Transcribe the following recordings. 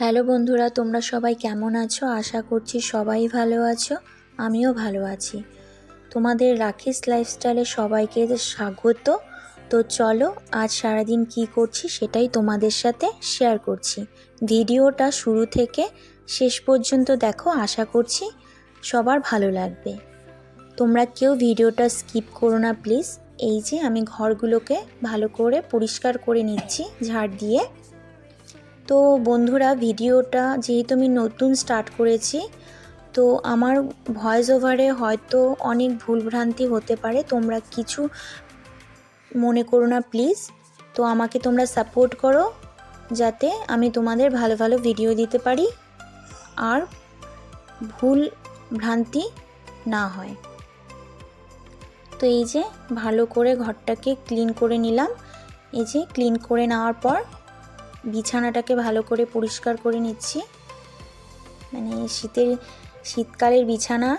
Hello বন্ধুরা, তোমরা সবাই কেমন আছো? আশা করছি সবাই ভালো আছো। আমিও ভালো আছি। তোমাদের রাখিস লাইফস্টাইলে সবাইকে স্বাগত। তো চলো, আজ সারাদিন কি করছি সেটাই তোমাদের সাথে শেয়ার করছি। ভিডিওটা শুরু থেকে শেষ পর্যন্ত দেখো, আশা করছি সবার ভালো লাগবে। তোমরা কেউ ভিডিওটা স্কিপ করো না প্লিজ। এই যে আমি ঘরগুলোকে ভালো করে পরিষ্কার করে নিচ্ছি ঝাড় দিয়ে। তো বন্ধুরা, ভিডিওটা যেহেতু আমি নতুন স্টার্ট করেছি, তো আমার ভয়েস ওভারে হয়তো অনেক ভুলভ্রান্তি হতে পারে, তোমরা কিছু মনে করো না প্লিজ। তো আমাকে তোমরা সাপোর্ট করো যাতে আমি তোমাদের ভালো ভালো ভিডিও দিতে পারি আর ভুল ভ্রান্তি না হয়। তো এই যে ভালো করে ঘরটাকে ক্লিন করে নিলাম। এই যে ক্লিন করে নেওয়ার পর বিছানাটাকে ভালো করে পরিষ্কার করে নিচ্ছি। মানে শীতকালের বিছানা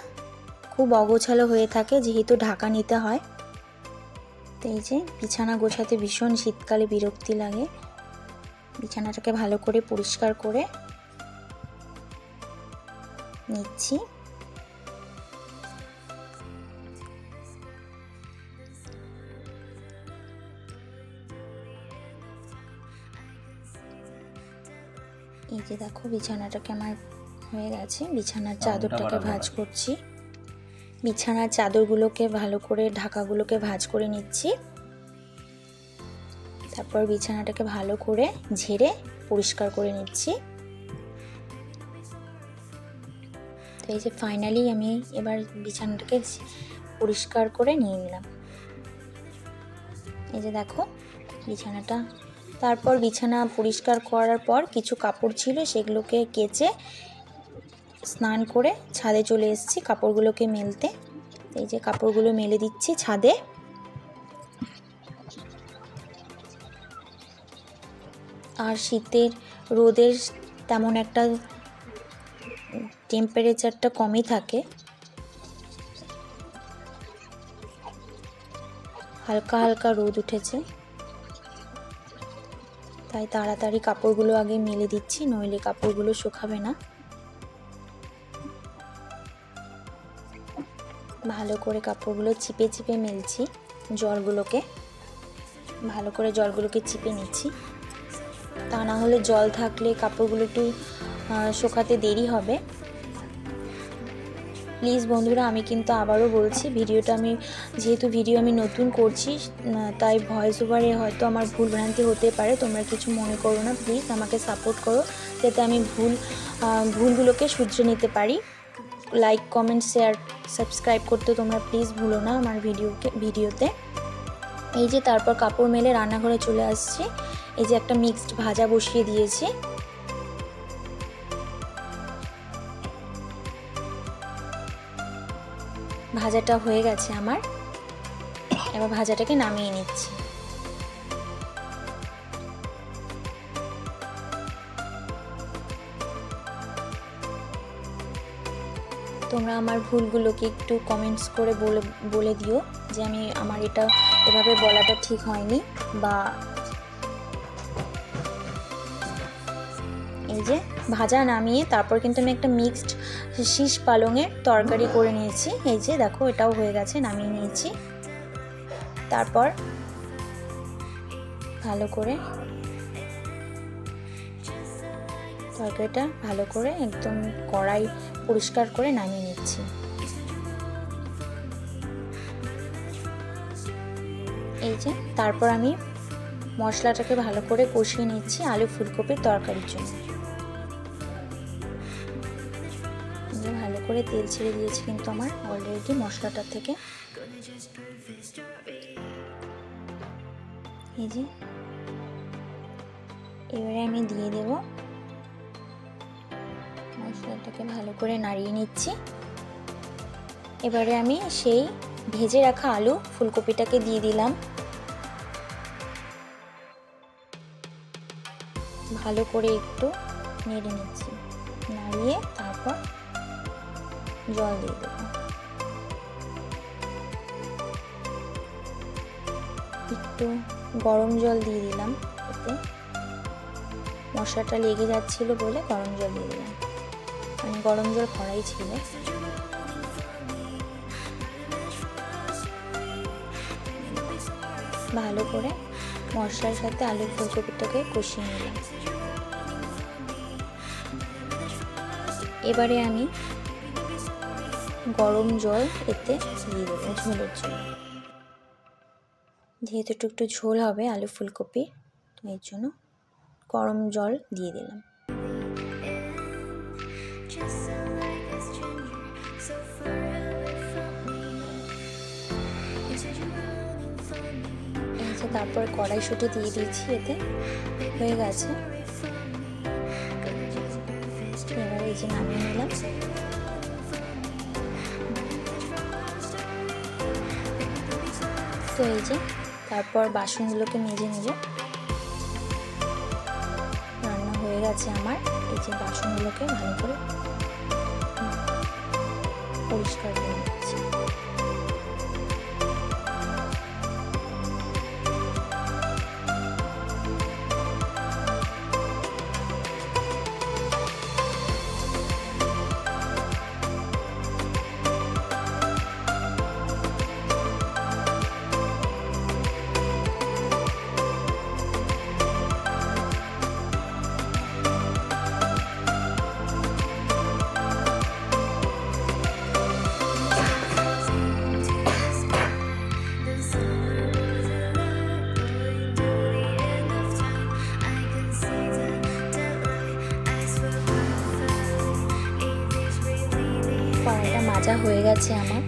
খুব অগোছালো হয়ে থাকে, যেহেতু ঢাকা নিতে হয়। তো এই যে বিছানা গোছাতে ভীষণ শীতকালে বিরক্তি লাগে। বিছানাটাকে ভালো করে পরিষ্কার করে নিচ্ছি। এই যে দেখো, বিছানাটাকে আমার হয়ে গেছে। বিছানার চাদরটাকে ভাঁজ করছি। বিছানার চাদরগুলোকে ভালো করে, ঢাকাগুলোকে ভাঁজ করে নিচ্ছি। তারপর বিছানাটাকে ভালো করে ঝেড়ে পরিষ্কার করে নিচ্ছি। তো এই যে ফাইনালি আমি এবার বিছানাটাকে পরিষ্কার করে নিয়ে নিলাম। এই যে দেখো বিছানাটা। তারপর বিছানা পরিষ্কার করার পর কিছু কাপড় ছিল, সেগুলোকে কেচে স্নান করে ছাদে চলে এসেছি কাপড়গুলোকে মেলতে। এই যে কাপড়গুলো মেলে দিচ্ছি ছাদে। আর শীতের রোদের তেমন একটা টেম্পারেচারটা কমই থাকে, হালকা হালকা রোদ উঠেছে, তাই তাড়াতাড়ি কাপড়গুলো আগে মেলে দিচ্ছি, নইলে কাপড়গুলো শুকাবে না। ভালো করে কাপড়গুলো চিপে চিপে মেলছি। ভালো করে জলগুলোকে চিপে নিচ্ছি, তা না হলে জল থাকলে কাপড়গুলো একটু শুকাতে দেরি হবে। প্লিজ বন্ধুরা, আমি কিন্তু আবারও বলছি, যেহেতু ভিডিও আমি নতুন করছি, তাই ভয়েস ওভারে হয়তো আমার ভুলভ্রান্তি হতে পারে। তোমরা কিছু মনে করো না প্লিজ, আমাকে সাপোর্ট করো যাতে আমি ভুলগুলোকে শুধরে নিতে পারি। লাইক, কমেন্ট, শেয়ার, সাবস্ক্রাইব করতে তোমরা প্লিজ ভুলো না আমার ভিডিওতে। এই যে তারপর কাপড় মেলে রান্নাঘরে চলে আসছি। এই যে একটা মিক্সড ভাজা বসিয়ে দিয়েছি। ভাজাটা হয়ে গেছে আমার, এবার ভাজাটাকে নামিয়ে নিচ্ছি। তোমরা আমার ভুলগুলোকে একটু কমেন্টস করে বলে দিও যে আমার এটা এভাবে বলাটা ঠিক হয়নি। বা এই যে ভাজা নামিয়ে তারপর কিন্তু আমি একটা মিক্সড শীষ পালংয়ের তরকারি করে নিয়েছি। এই যে দেখো, এটাও হয়ে গেছে, নামিয়ে নিয়েছি। তারপর ভালো করে তরকারিটা ভালো করে একদম কড়াই পরিষ্কার করে নামিয়ে নিচ্ছি। এই যে তারপর আমি মশলাটাকে ভালো করে কষিয়ে নিচ্ছি আলু ফুলকপির তরকারির জন্য। ভালো করে তেল ছেড়ে দিয়েছি কিন্তু আমার অলরেডি মশলাটা থেকে। এই যে এবারে আমি দিয়ে দেব, মশলাটাকে ভালো করে নাড়িয়ে নিচ্ছি। এবারে আমি সেই ভেজে রাখা আলু ফুলকপিটাকে দিয়ে দিলাম। ভালো করে একটু নেড়ে নিচ্ছি, নাড়িয়ে তারপর জল দিয়ে দেব। একটু গরম জল দিয়ে দিলাম এতে। মশলাটা লেগে যাচ্ছিলো বলে গরম জল দিয়ে দিলাম, মানে গরম জল কড়াই ছিল। ভালো করে মশলার সাথে আলু ফুলকপিটাকে কষিয়ে নিলাম। এবারে আমি গরম জল এতে দিয়ে দেবো ঝোলের জন্য, যেহেতু একটু ঝোল হবে আলু ফুলকপি, তো এর জন্য গরম জল দিয়ে দিলাম। তারপর কড়াইশুঁটি দিয়ে দিয়েছি, এতে হয়ে গেছে। এবার এই যে নামিয়ে নিলাম। তো এই যে তারপর বাসনগুলোকে মেজে নেব। রান্না হয়ে গেছে আমার। এই যে বাসনগুলোকে ভালো করে পরিষ্কার করে নিচ্ছি। কড়াইটা মাজা হয়ে গেছে আমার।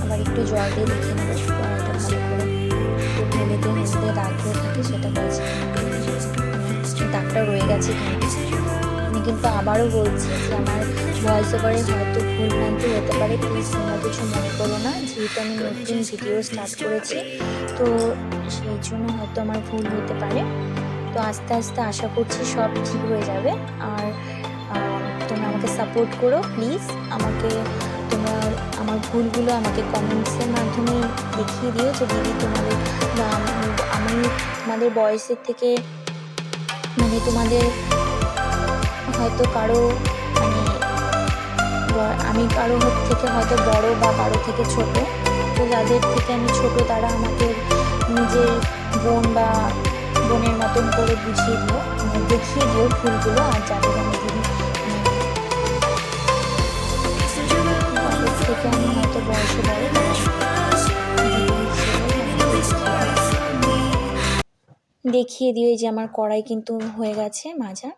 আবার একটু জল দিয়ে দেখে নেব কড়াইটা ভালো করে, হলুদে হলুদে দাগ হয়ে থাকে সেটা বলছি, দাগটা রয়ে গেছে কিনা। আমি কিন্তু আবারও বলছি যে আমার ভয়েস ওভারে হয়তো ভুল ভ্রান্তি হতে পারে, প্লিজ তোমরা কিছু মনে করো না, যেহেতু আমি নতুন ভিডিও স্টার্ট করেছি, তো সেই জন্য হয়তো আমার ভুল হতে পারে। তো আস্তে আস্তে আশা করছি সব ঠিক হয়ে যাবে। আর তোমরা আমাকে সাপোর্ট করো প্লিজ। তোমরা আমার ভুলগুলো আমাকে কমেন্টসের মাধ্যমে দেখিয়ে দিও যে দিদি আমি তোমাদের বয়সের থেকে, মানে তোমাদের হয়তো কারো, মানে আমি কারো থেকে হয়তো বড় বা কারো থেকে ছোট, তো যাদের থেকে আমি ছোট তারা আমাকে নিজের বোন বা বোনের মতন করে বুঝিয়ে দিও, দেখিয়ে দিও ভুলগুলো। আর যাদের আমি থেকে আমি হয়তো বয়সে বড় দেখিয়ে দিও। যে আমার কড়াই কিন্তু হয়ে গেছে মাজা।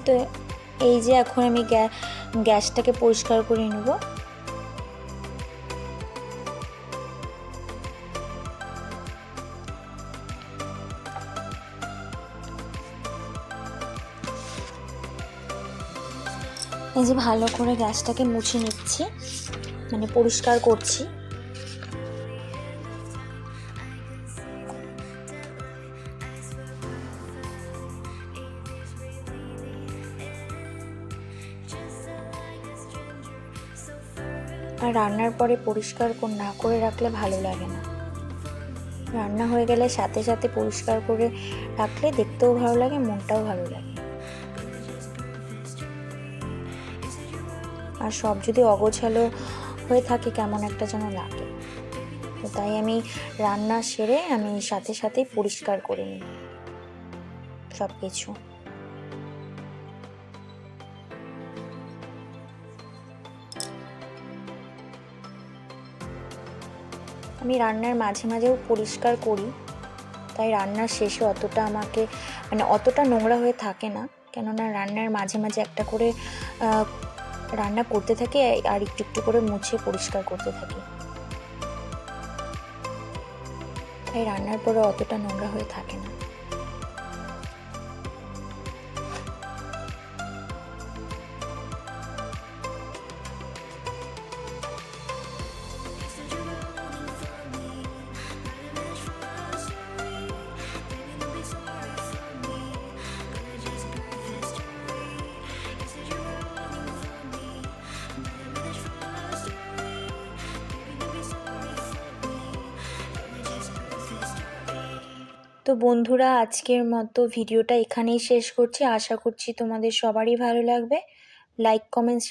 তো এই যে এখন আমি গ্যাসটাকে পরিষ্কার করে নেব। এই যে ভালো করে গ্যাসটাকে মুছে নিচ্ছি, মানে পরিষ্কার করছি। আর রান্নার পরে পরিষ্কার না করে রাখলে ভালো লাগে না। রান্না হয়ে গেলে সাথে সাথে পরিষ্কার করে রাখলে দেখতেও ভালো লাগে, মনটাও ভালো লাগে। আর সব যদি অগোছালো হয়ে থাকে কেমন একটা যেন লাগে। তো তাই আমি রান্না সেরে আমি সাথে সাথেই পরিষ্কার করে নিই সব কিছু। আমি রান্নার মাঝে মাঝেও পরিষ্কার করি, তাই রান্নার শেষে অতটা আমাকে অতটা নোংরা হয়ে থাকে না, কেননা রান্নার মাঝে মাঝে একটা করে রান্না করতে থাকি আর একটু একটু করে মুছে পরিষ্কার করতে থাকি, তাই রান্নার পরে অতটা নোংরা হয়ে থাকে না। তো বন্ধুরা, আজকের মতো ভিডিওটা এখানেই শেষ করছি। আশা করছি তোমাদের সবারই ভালো লাগবে। Like, comment